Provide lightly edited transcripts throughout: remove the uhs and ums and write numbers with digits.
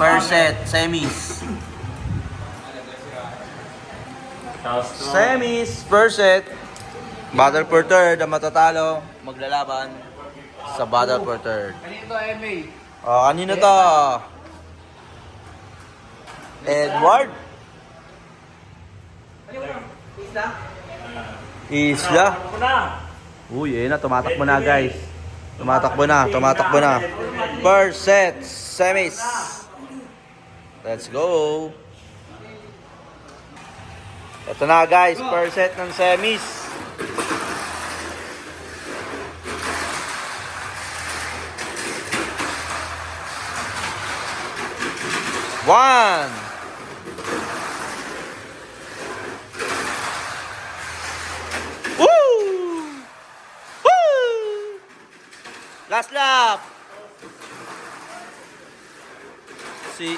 First set, semis. Semis, first set. Battle for third, ang matatalo, maglalaban sa battle for third. Kanino to, MA? Kanino to? Edward? Isla? Uy, na, tumatakbo na guys. Tumatakbo na. First set, semis. Let's go. Ito na guys, first set ng semis. One. Woo! Woo! Last lap. Si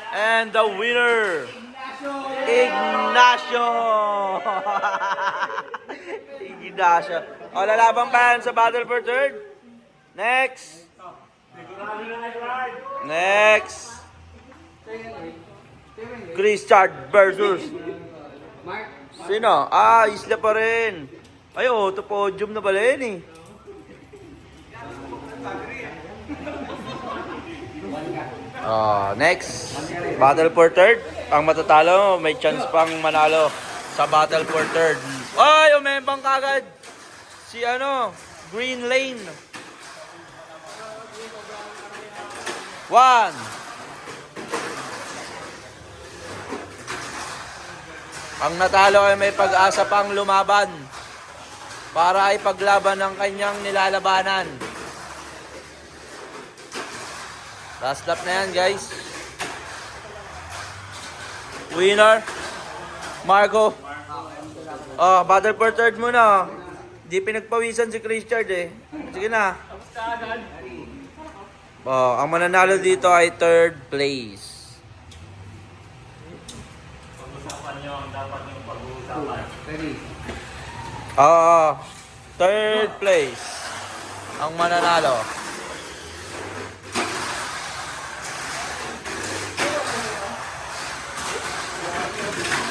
and the winner, Ignacio. Ignacio. O, lalaban pa yan sa battle for third. Next. Christian versus sino? Isla pa rin. Ay, to podium na pala yun eh. Next. Battle for third. Ang matatalo, may chance pang manalo sa battle for third. Ay, umembang kagad. Si Green Lane. 1. Ang natalo ay may pag-asa pang lumaban para ay paglaban ng kanyang nilalabanan. Last lap na yan guys. Winner, Marco. Battle for third muna. Di pinagpawisan si Christian eh. Sige na. Ang mananalo dito ay third place. Pag-usapan nyo ang dapat yung pag-uusapan. Third place. Ang mananalo.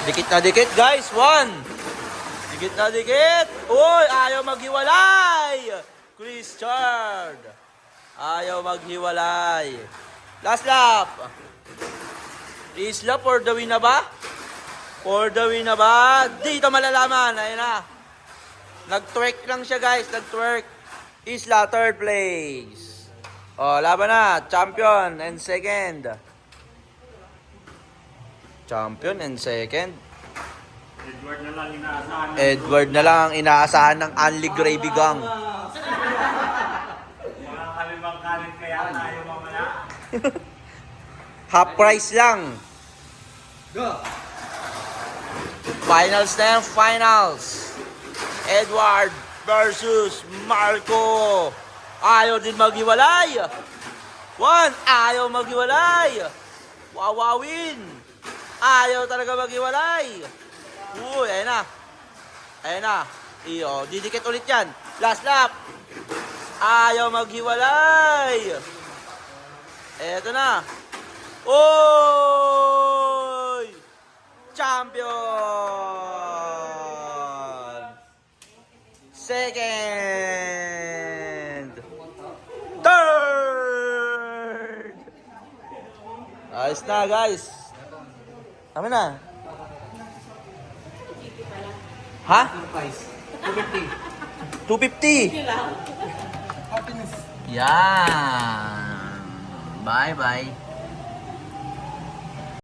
Dikit na dikit guys. 1. Dikit na dikit. Uy, ayaw maghiwalay. Christian. Ayaw maghiwalay. Last lap. Isla for the win na ba? For the win na ba? Dito malalaman. Ayun na. Nag-twerk lang siya guys. Nag-twerk. Isla third place. Laban na. Champion and second. Champion and second. Edward na lang inaasahan. Edward na lang ang inaasahan ng Unli Gravy Gang. Mga kalimang kalit kaya tayo mamaya. Half price lang. Go! Finals na yan, finals. Edward versus Marco. Ayaw din maghiwalay. 1. Ayaw maghiwalay. Wawawin. Ayaw talaga maghiwalay. Uy, ayun na. Ayun na. Didikit ulit yan. Last lap. Ayaw maghiwalay. Eto na. Oy! Champion! Second! Third! Ayos na guys. Tama na. Ha? 250. 250. Yan. Bye-bye.